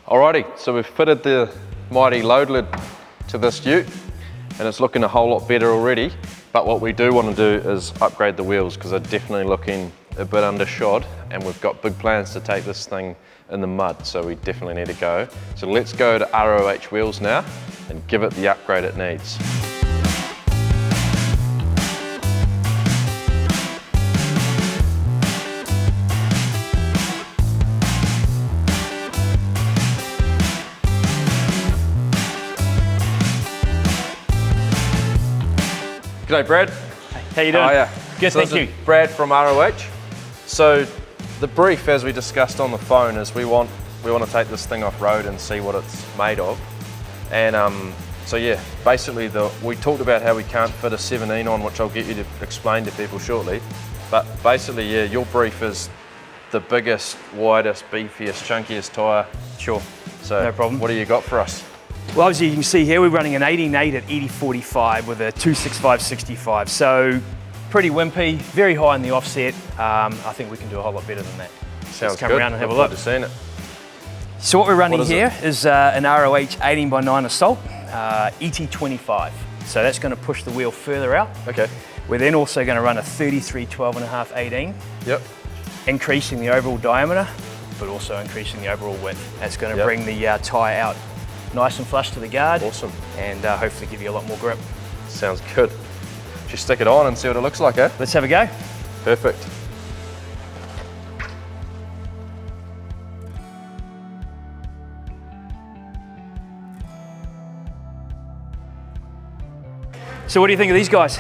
Alrighty, so we've fitted the mighty load lid to this ute and it's looking a whole lot better already. But what we do want to do is upgrade the wheels because they're definitely looking a bit undershod and we've got big plans to take this thing in the mud, so we definitely need to go. So let's go to ROH wheels now and give it the upgrade it needs. G'day Brad. How you doing? How are ya? Good, so thank you. Brad from ROH. So the brief, as we discussed on the phone, is we want to take this thing off road and see what it's made of. And so yeah, basically we talked about how we can't fit a 17 on, which I'll get you to explain to people shortly. But basically, yeah, your brief is the biggest, widest, beefiest, chunkiest tyre. Sure. So no problem. What do you got for us? Well, as you can see here, we're running an 18.8 at 80/45 with a 265/65. So pretty wimpy, very high in the offset. I think we can do a whole lot better than that. Sounds Let's come good. around and have a Look look. forward to seeing it. So what we're running here is an ROH 18x9 Assault, ET25. So that's going to push the wheel further out. Okay. We're then also going to run a 33 12.5 18. Yep. Increasing the overall diameter, but also increasing the overall width. That's going to bring the tyre out nice and flush to the guard. Awesome. And hopefully give you a lot more grip. Sounds good. Just stick it on and see what it looks like, eh? Let's have a go. Perfect. So what do you think of these guys?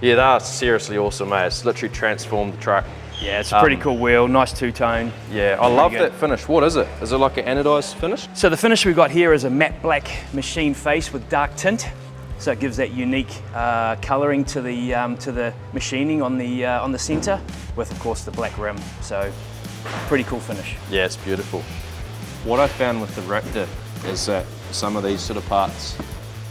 Yeah, they are seriously awesome, mate. It's literally transformed the truck. Yeah, it's a pretty cool wheel, nice two-tone. Yeah, I love that finish. What is it? Is it like an anodized finish? So the finish we've got here is a matte black machine face with dark tint. So it gives that unique colouring to the machining on the centre, with of course the black rim. So pretty cool finish. Yeah, it's beautiful. What I found with the Raptor is that some of these sort of parts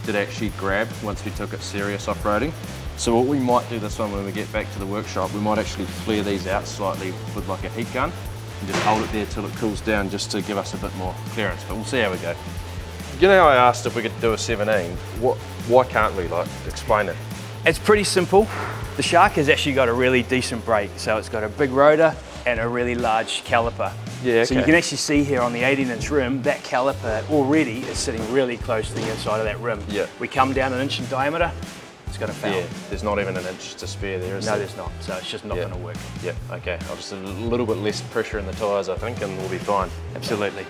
did actually grab once we took it serious off-roading. So what we might do this one when we get back to the workshop, we might actually flare these out slightly with like a heat gun and just hold it there till it cools down just to give us a bit more clearance, but we'll see how we go. You know how I asked if we could do a 17, why can't we? Like, explain it. It's pretty simple. The Shark has actually got a really decent brake, so it's got a big rotor and a really large caliper. Yeah, okay. So you can actually see here on the 18-inch rim, that caliper already is sitting really close to the inside of that rim. Yeah. We come down an inch in diameter, it's going to fail. Yeah, there's not even an inch to spare there, is there? No, there's not. So it's just not going to work. Yeah, okay. I'll just a little bit less pressure in the tyres, I think, and we'll be fine. Absolutely.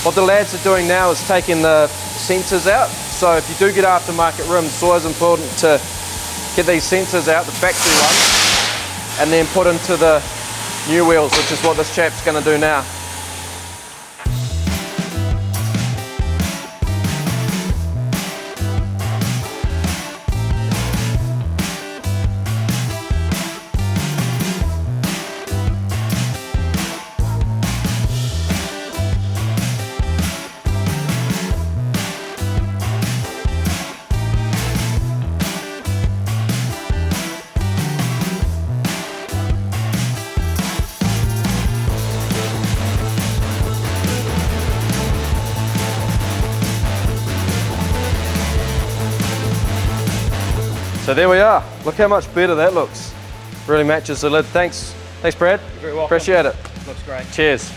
What the lads are doing now is taking the sensors out. So if you do get aftermarket rims, it's always important to get these sensors out, the factory ones, and then put into the new wheels, which is what this chap's going to do now. So there we are. Look how much better that looks. Really matches the lid. Thanks. Thanks, Brad. You're very welcome. Appreciate it. Looks great. Cheers.